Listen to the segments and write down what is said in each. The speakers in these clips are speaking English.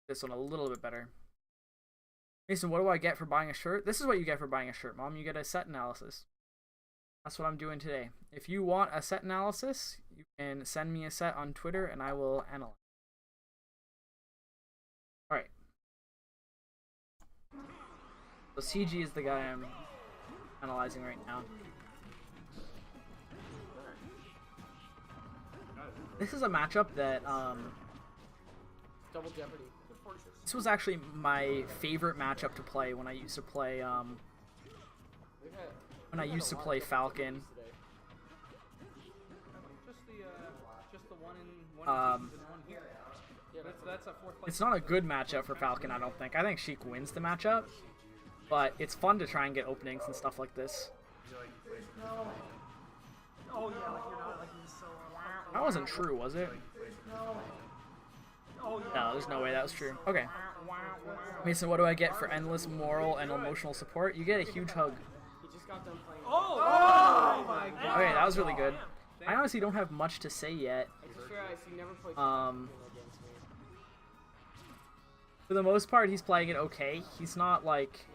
this one a little bit better. Mason, what do I get for buying a shirt? This is what you get for buying a shirt, Mom. You get a set analysis. That's what I'm doing today. If you want a set analysis, you can send me a set on Twitter and I will analyze. Alright. So CG is the guy I'm analyzing right now. This is a matchup that Double Jeopardy. this was actually my favorite matchup to play when I used to play Falcon. Just the one in here. Yeah, that's a fourth place. It's not a good matchup for Falcon, I don't think. I think Sheik wins the matchup, but it's fun to try and get openings and stuff like this. Oh yeah, like you're not like he's so. That wasn't true, was it? Oh yeah. No, there's no way that was true. Okay. Mason, what do I get for endless moral and emotional support? You get a huge hug. He just got done playing. Oh my god. Okay, that was really good. I honestly don't have much to say yet. I just realized he never played against me. For the most part, he's playing it okay. He's not like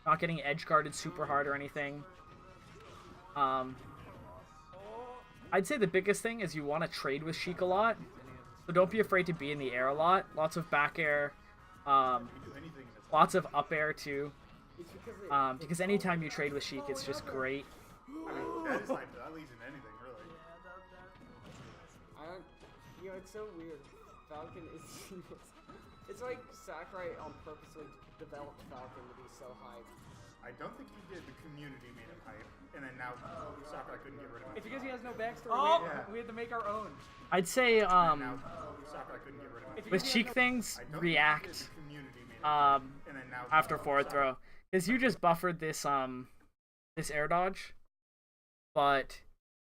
not getting edge guarded super hard or anything. I'd say the biggest thing is you want to trade with Sheik a lot. So don't be afraid to be in the air a lot. Lots of back air, lots of up air too. Because anytime you trade with Sheik, it's just great. That leads in anything, really. I don't. You know, it's so weird. Falcon is. It's like Sakurai on purposely developed Falcon to be so hyped. I don't think he did. The community made him hype, and then now Sakurai couldn't get rid of him. It's because he has no backstory. Oh! We had to make our own. I'd say Now Sakurai couldn't get rid of him. with Sheik things, I don't think react the community made him hype, and then now after forward throw. Because you just buffered this this air dodge, but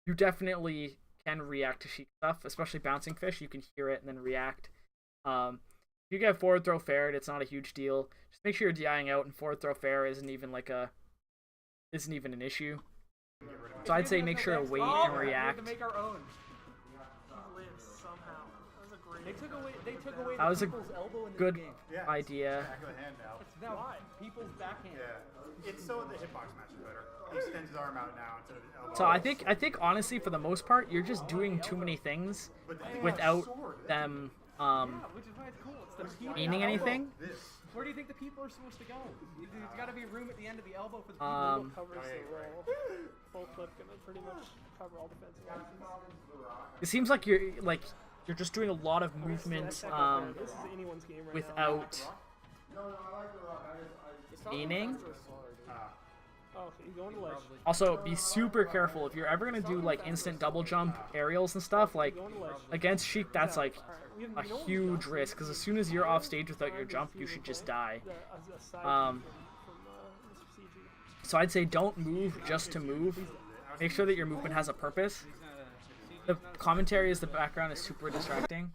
you definitely can react to Sheik stuff, especially bouncing fish. You can hear it and then react. If you get forward throw fared, it's not a huge deal. Just make sure you're DIing out, and forward throw fair isn't even an issue. So I'd say make sure to wait and react. We had to make our own. He lives somehow. That was a great. They took away That was a people's elbow in this good game. Yeah, idea. Back of the hand now. It's now people's backhand. Yeah, it's so the hitbox match is better. He extends his arm out now instead of his elbow. So I think honestly, for the most part, you're just doing too many things But the thing without about sword, them Which is why it's cool. It's the people. meaning anything. this. Where do you think the people are supposed to go? There's got to be room at the end of the elbow for the people. Covers the roll. Full clip gonna pretty much cover all defensive options. It seems like you're just doing a lot of movement This is anyone's game right without It's not meaning. faster or slower, dude. now. Oh, he's going to ledge. Also, be super careful if you're ever gonna do like instant double jump aerials and stuff. Like Going to ledge. against Sheik, that's like Alright, a huge risk because as soon as you're off stage without your jump, you should just die. From Mr. CG. So I'd say don't move just to move. Make sure that your movement has a purpose. The commentary is the background is super distracting.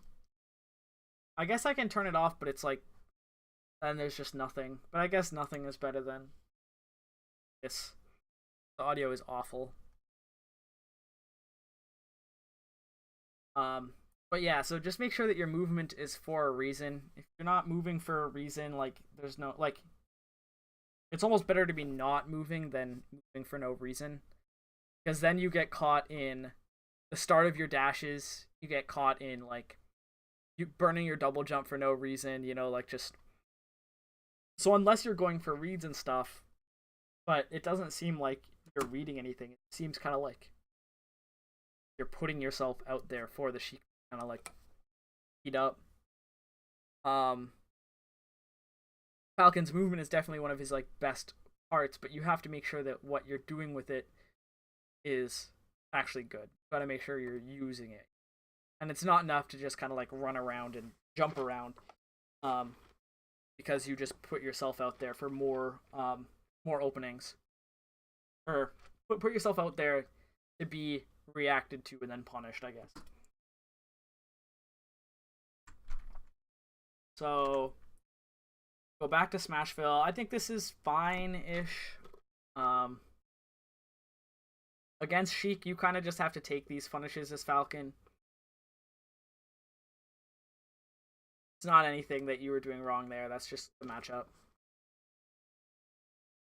I guess I can turn it off, but it's like then there's just nothing. But I guess nothing is better than this. The audio is awful. But yeah, so just make sure that your movement is for a reason. If you're not moving for a reason, like there's no like it's almost better to be not moving than moving for no reason. Because then you get caught in the start of your dashes, you get caught in like you burning your double jump for no reason, you know, like just so unless you're going for reads and stuff, but it doesn't seem like you're reading anything. It seems kind of like you're putting yourself out there for the Sheik kind of like heat up. Falcon's movement is definitely one of his like best parts, but you have to make sure that what you're doing with it is actually good. You gotta make sure you're using it. And it's not enough to just kind of like run around and jump around. Because you just put yourself out there for more openings. Or put yourself out there to be reacted to and then punished, I guess. So go back to Smashville. I think this is fine-ish. Against Sheik, you kind of just have to take these punishes as Falcon. It's not anything that you were doing wrong there. That's just the matchup.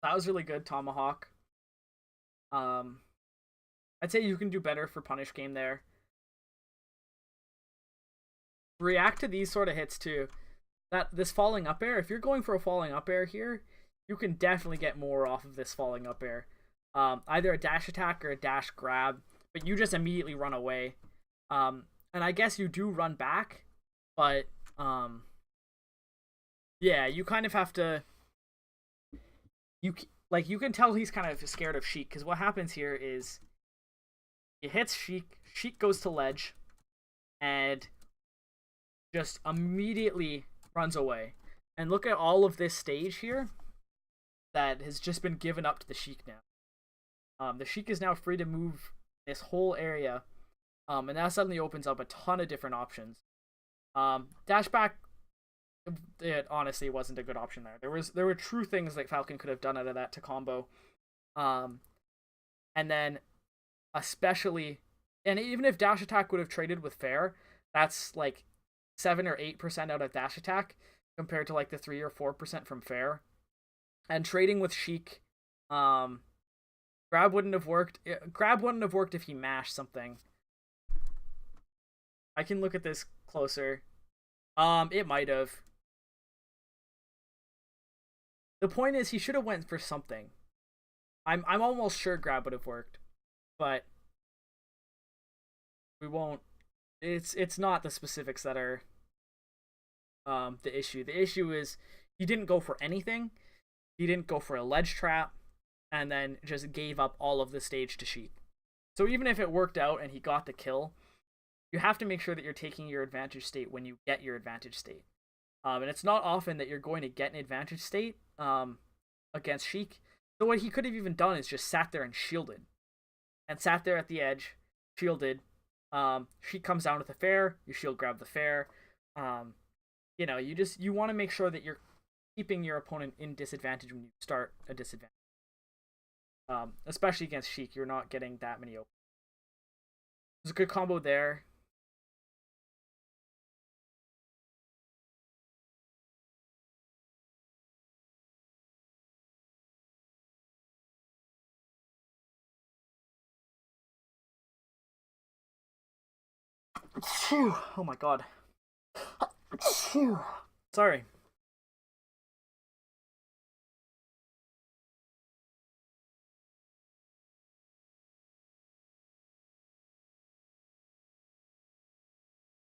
That was really good, Tomahawk. I'd say you can do better for punish game there. React to these sort of hits too. This falling up air, if you're going for a falling up air here, you can definitely get more off of this falling up air. Either a dash attack or a dash grab, but you just immediately run away. And I guess you do run back, but yeah, you kind of have to. You can tell he's kind of scared of Sheik, because what happens here is he hits Sheik, Sheik goes to ledge, and just immediately runs away. And look at all of this stage here that has just been given up to the Sheik now. The Sheik is now free to move this whole area, and that suddenly opens up a ton of different options. Dash back, it honestly wasn't a good option there. There were true things that Falcon could have done out of that to combo. And then especially, and even if dash attack would have traded with fair, that's like 7 or 8% out of dash attack compared to like the 3 or 4% from fair. And trading with Sheik, grab wouldn't have worked. Grab wouldn't have worked if he mashed something. I can look at this closer. It might have. The point is, he should have went for something. I'm almost sure grab would have worked, but we won't. It's not the specifics that are the issue. The issue is he didn't go for anything. He didn't go for a ledge trap, and then just gave up all of the stage to Sheik. So even if it worked out and he got the kill, you have to make sure that you're taking your advantage state when you get your advantage state. And it's not often that you're going to get an advantage state against Sheik. So what he could have even done is just sat there and shielded. And sat there at the edge, shielded. Sheik comes down with a fair, you shield grab the fair. You know, you want to make sure that you're keeping your opponent in disadvantage when you start a disadvantage. Especially against Sheik, you're not getting that many open. There's a good combo there. Phew. Oh my god. Phew. Sorry.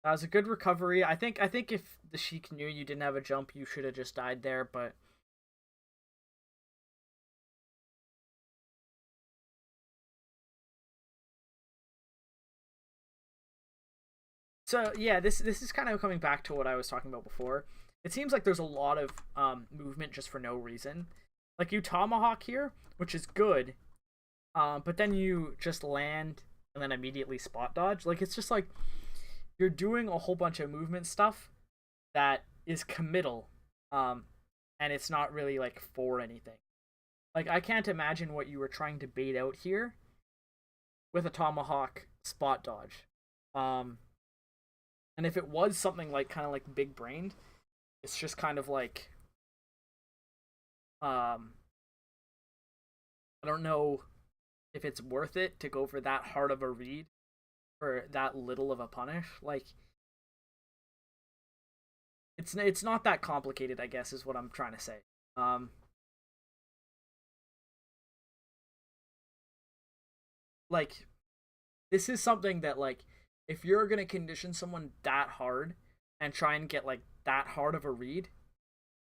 That was a good recovery. I think if the Sheik knew you didn't have a jump, you should have just died there, but so yeah, this is kind of coming back to what I was talking about before. It seems like there's a lot of movement just for no reason. Like you tomahawk here, which is good, but then you just land and then immediately spot dodge. Like it's just like you're doing a whole bunch of movement stuff that is committal, and it's not really like for anything. Like I can't imagine what you were trying to bait out here with a tomahawk spot dodge. And if it was something like kind of like big brained, it's just kind of like I don't know if it's worth it to go for that hard of a read for that little of a punish. Like it's not that complicated, I guess, is what I'm trying to say. Like this is something that like if you're gonna condition someone that hard and try and get like that hard of a read,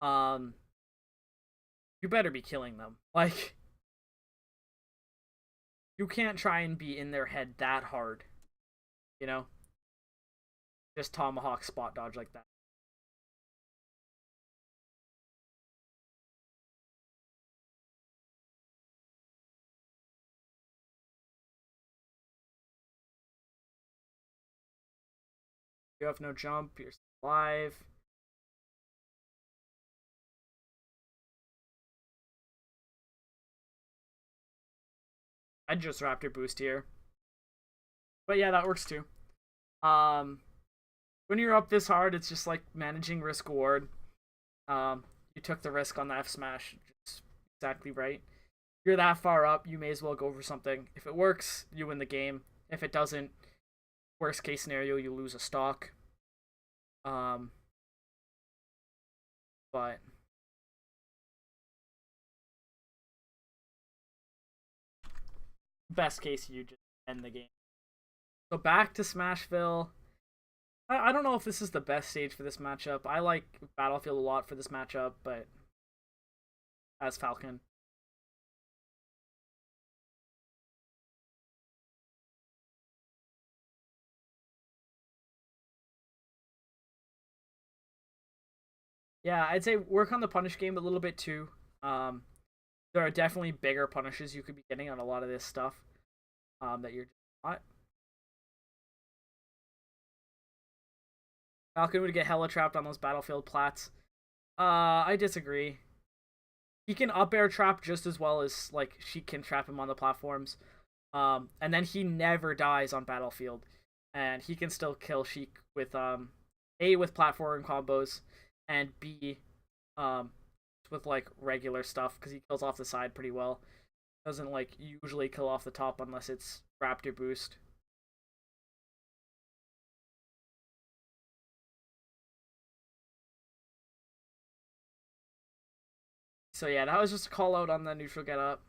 you better be killing them. Like you can't try and be in their head that hard, you know? Just tomahawk spot dodge like that. You have no jump, you're still alive. I'd just Raptor boost here. But yeah, that works too. when you're up this hard, it's just like managing risk reward. You took the risk on the F smash, just exactly right. If you're that far up, you may as well go for something. If it works, you win the game. If it doesn't, worst case scenario, you lose a stock. But best case, you just end the game. So back to Smashville. I don't know if this is the best stage for this matchup. I like Battlefield a lot for this matchup, but as Falcon. Yeah, I'd say work on the punish game a little bit too. There are definitely bigger punishes you could be getting on a lot of this stuff that you're not. Falcon would get hella trapped on those Battlefield plats. I disagree. He can up air trap just as well as like Sheik can trap him on the platforms. And then he never dies on Battlefield. And he can still kill Sheik with A, with platform combos, and B, with like regular stuff, because he kills off the side pretty well. Doesn't like usually kill off the top unless it's Raptor boost. So yeah, that was just a call out on the neutral get up.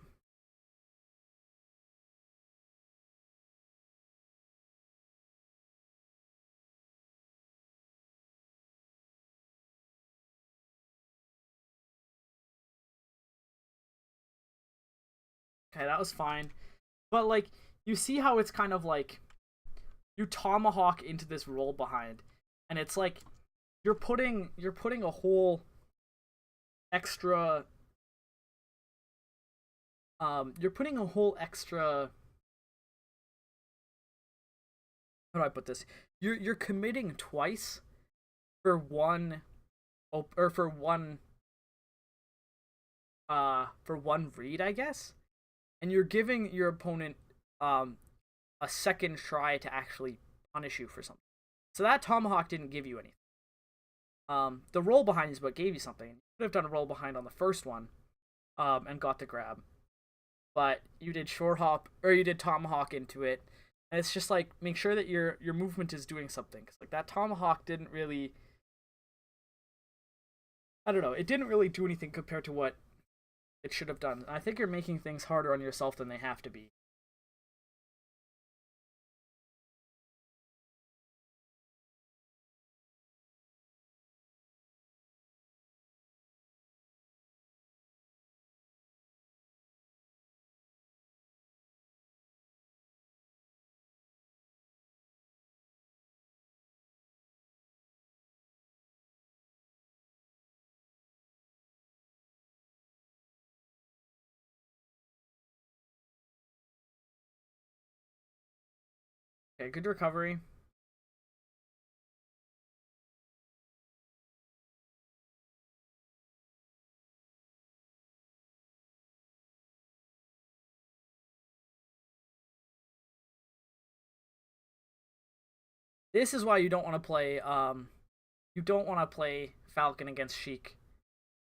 Okay, that was fine. But like, you see how it's kind of like you tomahawk into this roll behind, and it's like you're putting a whole extra you're putting a whole extra, how do I put this? You're committing twice for one for one read, I guess. And you're giving your opponent a second try to actually punish you for something. So that tomahawk didn't give you anything. The roll behind is what gave you something. You could have done a roll behind on the first one, and got the grab. But you did short hop, or you did tomahawk into it. And it's just like, make sure that your movement is doing something. Cause like that tomahawk didn't really, I don't know, it didn't really do anything compared to what it should have done. I think you're making things harder on yourself than they have to be. Okay, good recovery. This is why you don't want to play Falcon against Sheik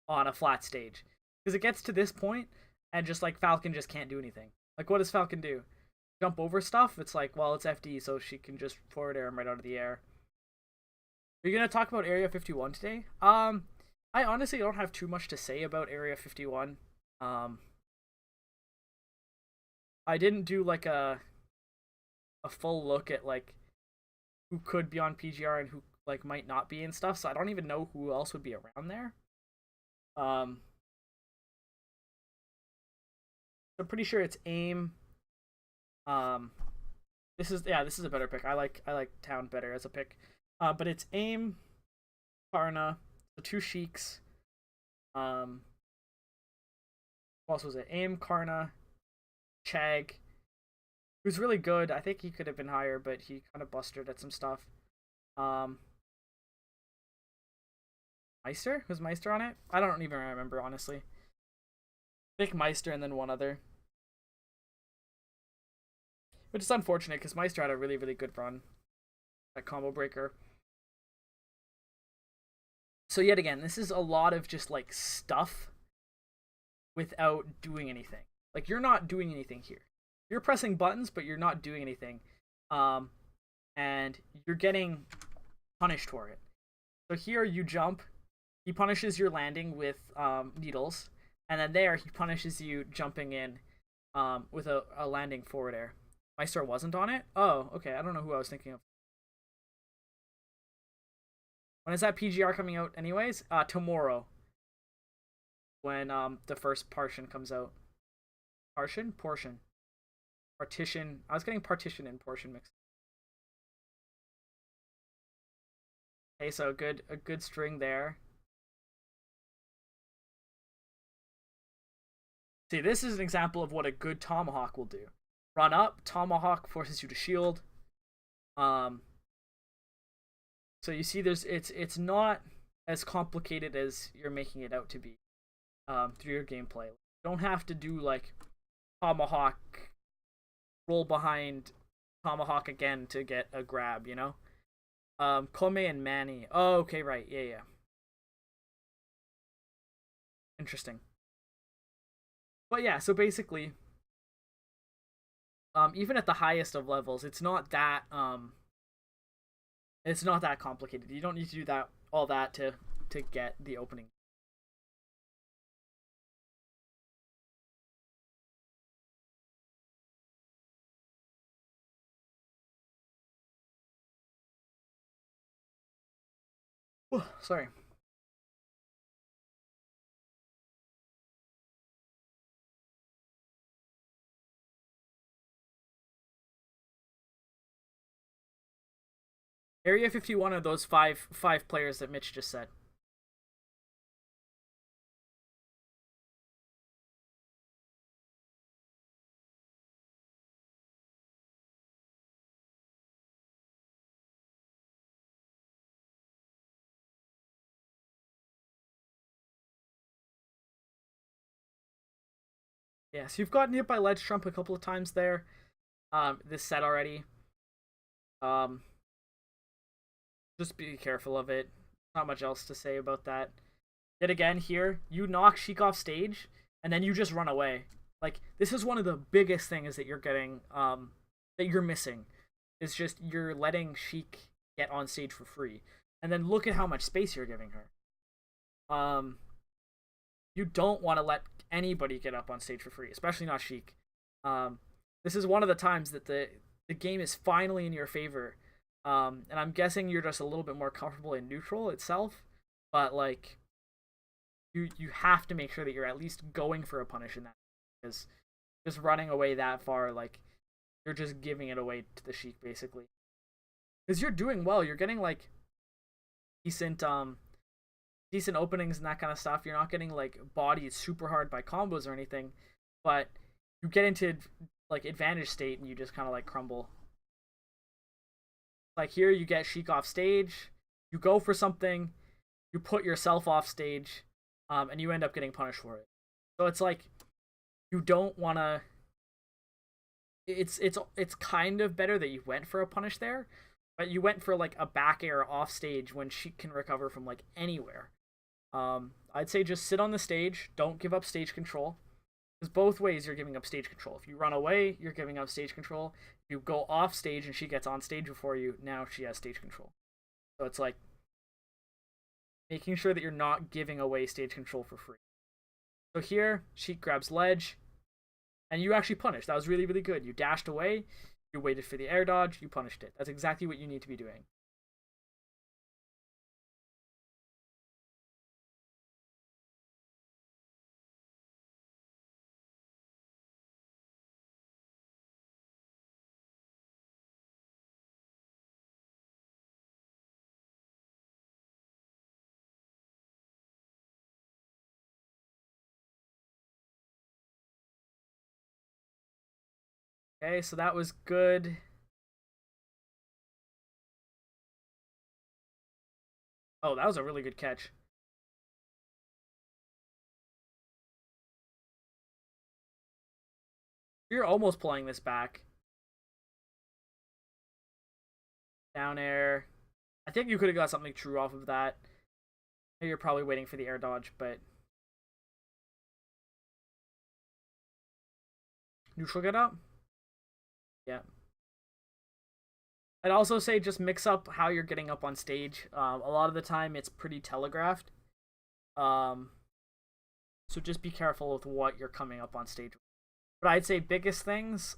on a flat stage. Because it gets to this point and just like Falcon just can't do anything. Like, what does Falcon do? Jump over stuff? It's like, well, it's FD, so she can just forward air him right out of the air. Are you gonna talk about Area 51 today? I honestly don't have too much to say about Area 51. I didn't do like a full look at like who could be on PGR and who like might not be and stuff, so I don't even know who else would be around there. I'm pretty sure it's AIM. This is a better pick. I like Town better as a pick. But it's AIM, Karna, the two Sheiks. What else was it? AIM, Karna, Chag, who's really good. I think he could have been higher, but he kind of busted at some stuff. Meister? Was Meister on it? I don't even remember, honestly. I think Meister and then one other. Which is unfortunate, because Meister had a really, really good run. That combo breaker. So yet again, this is a lot of just like stuff without doing anything. Like you're not doing anything here. You're pressing buttons, but you're not doing anything. And you're getting punished for it. So here you jump, he punishes your landing with needles, and then there he punishes you jumping in with a landing forward air. My star wasn't on it? Oh, okay, I don't know who I was thinking of. When is that PGR coming out anyways? Tomorrow. When the first partition comes out. Portion? Partition. I was getting partition and portion mixed. Okay, so a good string there. See, this is an example of what a good tomahawk will do. Run up, tomahawk forces you to shield. So you see, it's not as complicated as you're making it out to be through your gameplay. You don't have to do like tomahawk, roll behind, tomahawk again to get a grab, you know? Kome and Manny. Oh, okay, right. Yeah. Interesting. But yeah, so basically, even at the highest of levels, it's not that complicated. You don't need to do all that to get the opening. Sorry. Area 51 are those five players that Mitch just said. Yeah, so you've gotten hit by ledge trump a couple of times there. This set already. Just be careful of it. Not much else to say about that. Yet again, here you knock Sheik off stage, and then you just run away. Like this is one of the biggest things that you're getting, that you're missing. It's just you're letting Sheik get on stage for free, and then look at how much space you're giving her. You don't want to let anybody get up on stage for free, especially not Sheik. This is one of the times that the game is finally in your favor. And I'm guessing you're just a little bit more comfortable in neutral itself, but like you have to make sure that you're at least going for a punish in that, because just running away that far, like you're just giving it away to the Sheik basically. Because you're doing well, you're getting like decent openings and that kind of stuff. You're not getting like bodied super hard by combos or anything, but you get into like advantage state and you just kind of like crumble. Like here, you get Sheik off stage, you go for something, you put yourself off stage, and you end up getting punished for it. So it's like you don't want to. It's kind of better that you went for a punish there, but you went for like a back air off stage when Sheik can recover from like anywhere. I'd say just sit on the stage, don't give up stage control. Because both ways you're giving up stage control. If you run away, you're giving up stage control. If you go off stage and she gets on stage before you, now she has stage control. So it's like making sure that you're not giving away stage control for free. So here, she grabs ledge, and you actually punished. That was really, really good. You dashed away, you waited for the air dodge, you punished it. That's exactly what you need to be doing. Okay, so that was good. Oh, that was a really good catch. You're almost pulling this back. Down air. I think you could have got something true off of that. know you're probably waiting for the air dodge, but neutral get up? Yeah. I'd also say just mix up how you're getting up on stage. A lot of the time it's pretty telegraphed. So just be careful with what you're coming up on stage with. But I'd say biggest things,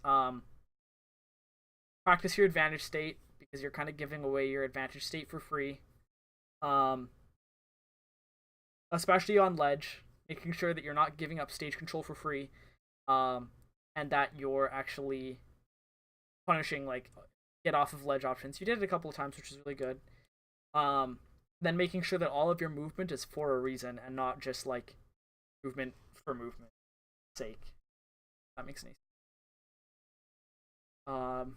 practice your advantage state, because you're kind of giving away your advantage state for free. Especially on ledge, making sure that you're not giving up stage control for free. And that you're actually punishing, like, get off of ledge options. You did it a couple of times, which is really good. Then making sure that all of your movement is for a reason and not just, like, movement for movement sake. That makes any sense.